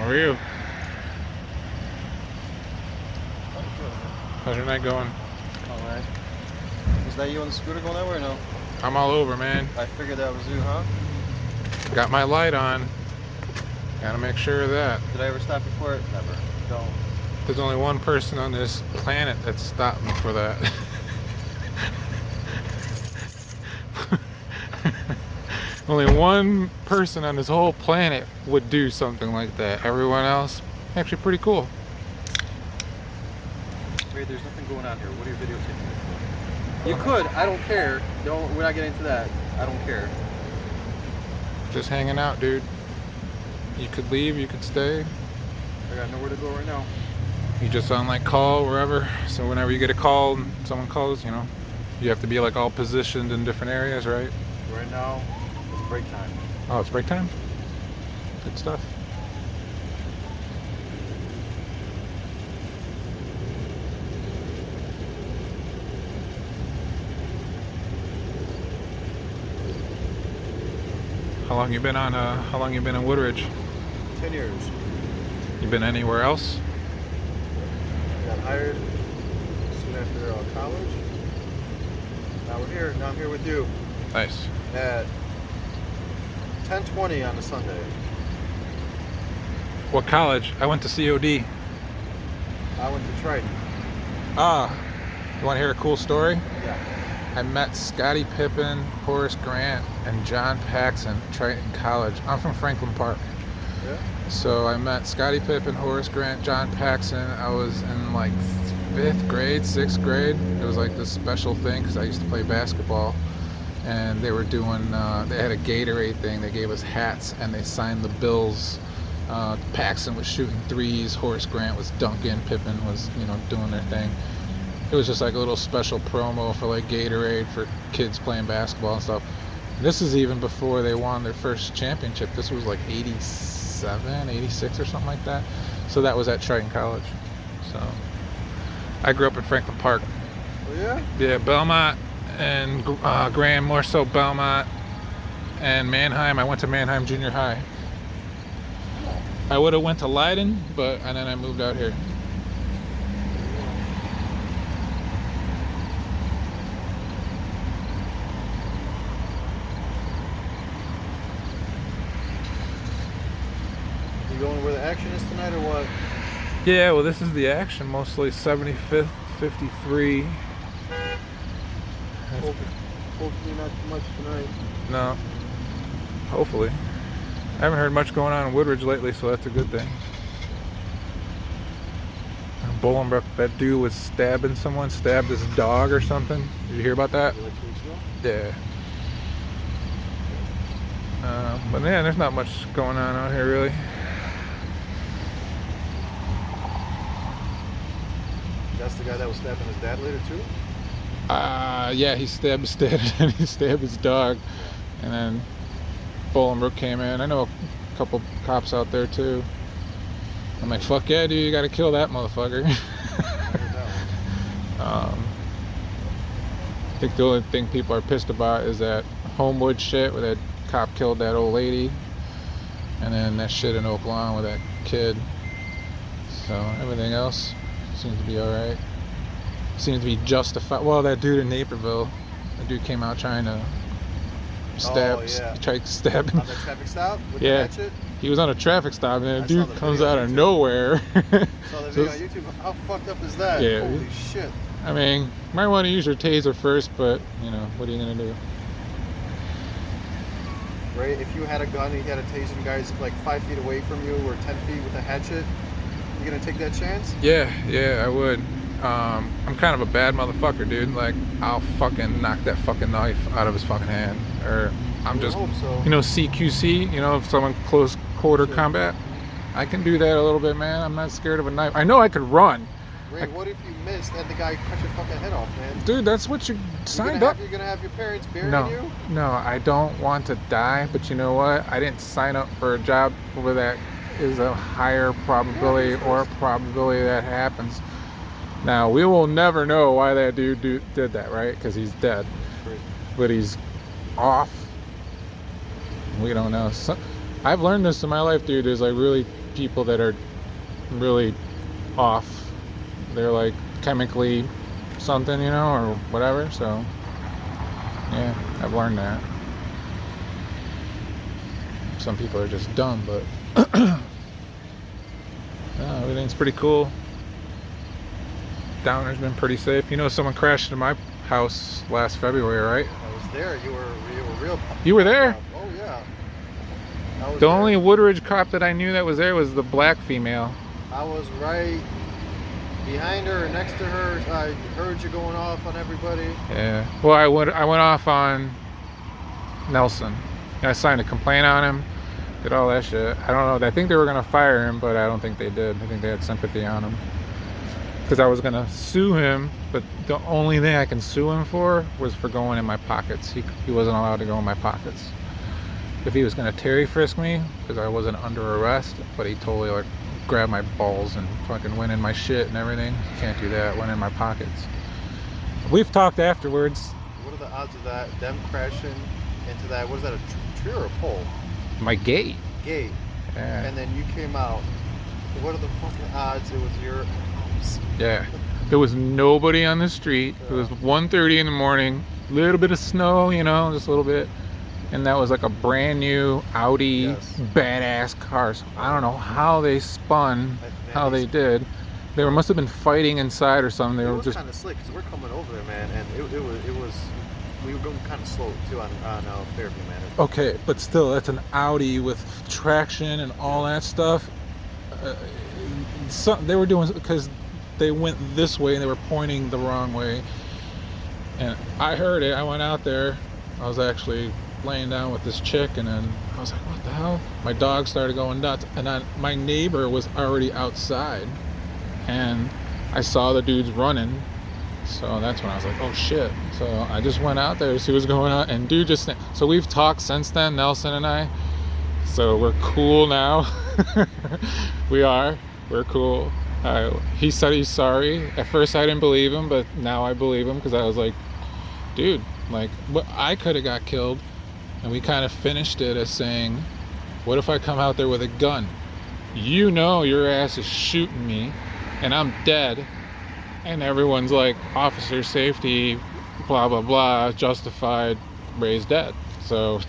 How are you? How's your night going? Alright. Was that you on the scooter going that way or no? I'm all over, man. I figured that was you, huh? Got my light on. Gotta make sure of that. Did I ever stop before? Never. Don't. There's only one person on this planet that stopped me for that. Only one person on this whole planet would do something like that. Everyone else, actually pretty cool. Wait, there's nothing going on here. What are you videotaping me for? You could. I don't care. Don't. We're not getting into that. I don't care. Just hanging out, dude. You could leave, you could stay. I got nowhere to go right now. You just on like call, wherever. So whenever you get a call, someone calls, you know, you have to be like all positioned in different areas, right? Right now, it's break time. Oh, it's break time? Good stuff. How long you been in Woodridge? 10 years. You been anywhere else? I got hired soon after college. Now we're here. Now I'm here with you. Nice. At 10:20 on a Sunday. What college? I went to COD. I went to Triton. Ah, you want to hear a cool story? Yeah. I met Scottie Pippen, Horace Grant, and John Paxson at Triton College. I'm from Franklin Park. Yeah. So I met Scottie Pippen, Horace Grant, John Paxson. I was in like 5th grade, 6th grade. It was like this special thing because I used to play basketball. And they were doing, they had a Gatorade thing. They gave us hats and they signed the bills. Paxson was shooting threes, Horace Grant was dunking, Pippen was, you know, doing their thing. It was just like a little special promo for like Gatorade for kids playing basketball and stuff. This is even before they won their first championship. This was like 87, 86 or something like that. So that was at Triton College. So I grew up in Franklin Park. Oh yeah? Yeah, Belmont and Graham, more so Belmont and Manheim. I went to Manheim Junior High. I would have went to Leiden, and then I moved out here. You going where the action is tonight or what? Yeah, well, this is the action, mostly 75th, 53. Hopefully not too much tonight. No, hopefully. I haven't heard much going on in Woodridge lately, so that's a good thing. Bolingbrook, that dude was stabbed his dog or something. Did you hear about that? Like 2 weeks ago? Yeah. But yeah, there's not much going on out here really. That's the guy that was stabbing his dad later too? Yeah, he stabbed his dad and he stabbed his dog. And then Bolingbrook came in. I know a couple cops out there too. I'm like, fuck yeah, dude, you gotta kill that motherfucker. I think the only thing people are pissed about is that Homewood shit where that cop killed that old lady. And then that shit in Oak Lawn with that kid. So everything else seems to be alright. Seems to be justified. Well, that dude in Naperville, that dude came out trying to stab, tried to stab him. On the traffic stop? With Yeah. the hatchet? He was on a traffic stop and that I dude saw the comes video out on of YouTube. nowhere. Saw the video on YouTube. How fucked up is that? Yeah. Holy shit. I mean, might want to use your taser first, but you know, what are you gonna do? Right? If you had a gun and you had a taser and guys like 5 feet away from you or 10 feet with a hatchet, you gonna take that chance? Yeah, I would. I'm kind of a bad motherfucker, dude. Like, I'll fucking knock that fucking knife out of his fucking hand. Or I'm just, hope so. you know, CQC, you know, if someone close quarter combat. I can do that a little bit, man. I'm not scared of a knife. I know I could run. Ray, what if you missed and the guy cut your fucking head off, man? Dude, that's what you signed up. You're gonna have your parents burying you? No, I don't want to die, but you know what? I didn't sign up for a job where that is a higher probability or probability that happens. Now, we will never know why that dude did that, right? Because he's dead. Right. But he's off. We don't know. I've learned this in my life, dude. There's like really people that are really off. They're like chemically something, you know, or whatever. So yeah, I've learned that. Some people are just dumb, but everything's pretty cool. Downer's been pretty safe. You know, someone crashed into my house last February, right? I was there. You were real. You were there? Oh yeah. The only Woodridge cop that I knew that was there was the black female. I was right behind her, next to her. I heard you going off on everybody. Yeah. Well, I went off on Nelson. I signed a complaint on him. Did all that shit. I don't know. I think they were gonna fire him, but I don't think they did. I think they had sympathy on him. Because I was gonna sue him, but the only thing I can sue him for was for going in my pockets. He wasn't allowed to go in my pockets. If he was gonna Terry frisk me, because I wasn't under arrest, but he totally like grabbed my balls and fucking went in my shit and everything. Can't do that. Went in my pockets. We've talked afterwards. What are the odds of that? Them crashing into that? What is that? A tree or a pole? My gate. Gate. Yeah. And then you came out. What are the fucking odds it was your house? Yeah. There was nobody on the street. It was 1:30 in the morning. Little bit of snow, you know, just a little bit. And that was like a brand new Audi badass car. So I don't know how they spun, how they did. They must have been fighting inside or something. They were just kind of slick because we're coming over there, man, and it was we were going kind of slow too on Fairview, man. Okay, but still, that's an Audi with traction and all that stuff. They were doing because they went this way and they were pointing the wrong way. And I heard it. I went out there. I was actually laying down with this chick, and then I was like, what the hell? My dog started going nuts, and then my neighbor was already outside, and I saw the dudes running. So that's when I was like, oh shit. So I just went out there to see what's going on, and dude just, so we've talked since then, Nelson and I, so we're cool now. We're cool. He said he's sorry. At first I didn't believe him, but now I believe him, because I was like, dude, like, I could have got killed. And we kind of finished it as saying, what if I come out there with a gun? You know your ass is shooting me, and I'm dead. And everyone's like, officer safety, blah, blah, blah, justified, Ray's dead. So,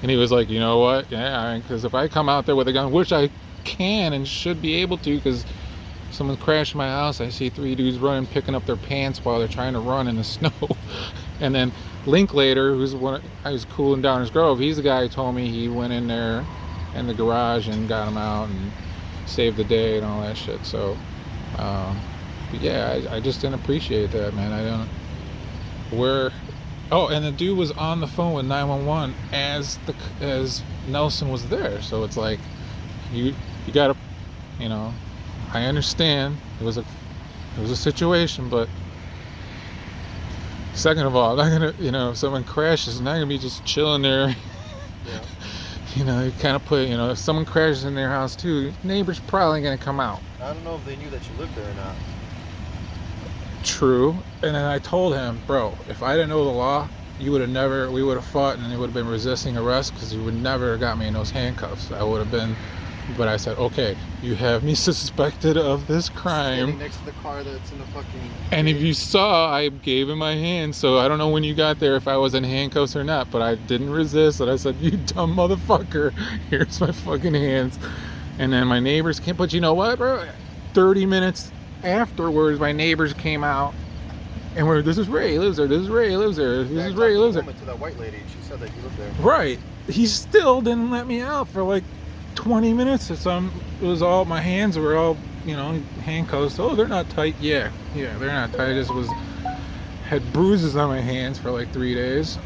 and he was like, you know what? Yeah, because if I come out there with a gun, which I can and should be able to, because someone crashed my house, I see 3 dudes running, picking up their pants while they're trying to run in the snow. And then Linklater, I was cooling down his Grove, he's the guy who told me he went in there in the garage and got him out and saved the day and all that shit. So, but yeah, I just didn't appreciate that, man. And the dude was on the phone with 911 as Nelson was there. So it's like, you gotta, you know, I understand it was a situation, but second of all, I'm not gonna, you know, if someone crashes, I'm not gonna be just chilling there. Yeah. You know, you kind of put, you know, if someone crashes in their house too, neighbor's probably gonna come out. I don't know if they knew that you lived there or not. True. And then I told him, bro, if I didn't know the law, we would have fought, and it would have been resisting arrest, because you would never have got me in those handcuffs. I would have been. But I said, okay, you have me suspected of this crime. Standing next to the car that's in the fucking... And if you saw, I gave him my hand, so I don't know when you got there if I was in handcuffs or not, but I didn't resist, and I said, you dumb motherfucker, here's my fucking hands. And then my neighbors came, but you know what, bro? 30 minutes afterwards, my neighbors came out, and this is Ray, he lives there, this is Ray, he lives there, this is Ray, he lives there. To that white lady, she said that you lived there. Right. He still didn't let me out for like 20 minutes or something. It was all, my hands were all, you know, handcuffs. Oh, they're not tight. Yeah, they're not tight. I just had bruises on my hands for like 3 days.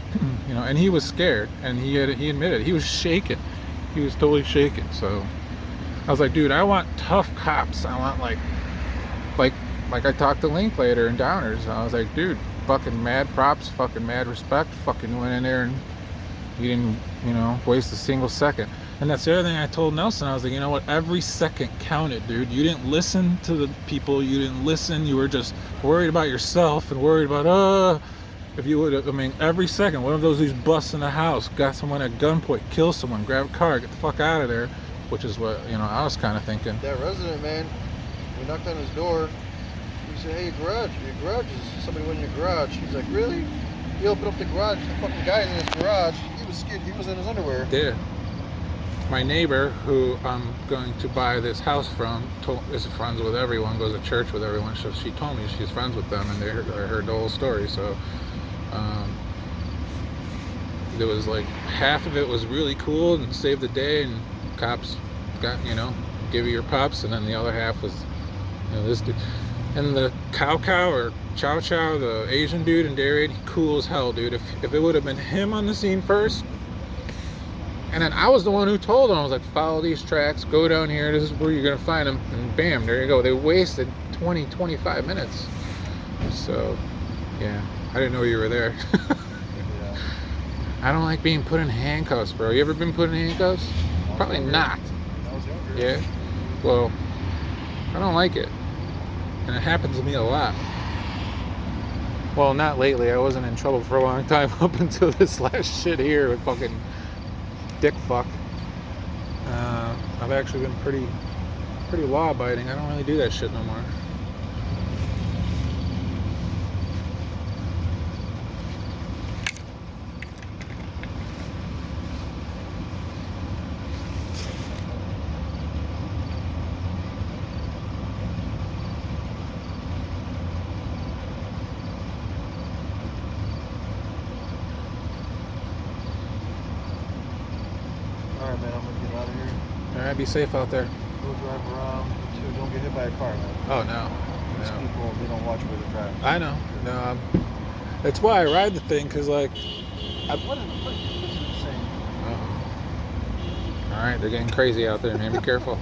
You know, and he was scared, and he admitted he was shaking. He was totally shaking. So I was like, dude, I want tough cops. I want like I talked to Linklater and Downers. I was like, dude, fucking mad props, fucking mad respect. Fucking went in there and you didn't, you know, waste a single second. And that's the other thing I told Nelson. I was like, you know what? Every second counted, dude. You didn't listen to the people. You didn't listen. You were just worried about yourself and worried about, If you would have, I mean, every second, one of those dudes busts in the house, got someone at gunpoint, kill someone, grab a car, get the fuck out of there, which is what, you know, I was kind of thinking. That resident, man, we knocked on his door. He said, hey, your garage is, somebody went in your garage. He's like, really? He opened up the garage, the fucking guy's in his garage. He was scared, he was in his underwear. Yeah. My neighbor, who I'm going to buy this house from, is friends with everyone, goes to church with everyone, so she told me she's friends with them, and I heard the whole story, so there was like half of it was really cool and saved the day, and cops got, you know, give you your pups, and then the other half was, you know, this dude. And the cow or chow, the Asian dude in Dairy, cool as hell, dude. If it would have been him on the scene first, and then I was the one who told him, I was like, follow these tracks, go down here, this is where you're gonna find them, and bam, there you go. They wasted 20-25 minutes. So yeah, I didn't know you were there. Yeah. I don't like being put in handcuffs, bro. You ever been put in handcuffs? Probably not. I was younger. Yeah. Well, I don't like it. And it happens to me a lot. Well, not lately. I wasn't in trouble for a long time up until this last shit here with fucking dick fuck. I've actually been pretty law-abiding. I don't really do that shit no more. Alright, man, I'm gonna get out of here. All right, be safe out there. Go drive around. Too. Don't get hit by a car, man. Oh no. These people, they don't watch where they drive. I know. No, that's why I ride the thing, cause like. What is it saying? All right, they're getting crazy out there, man. Be careful.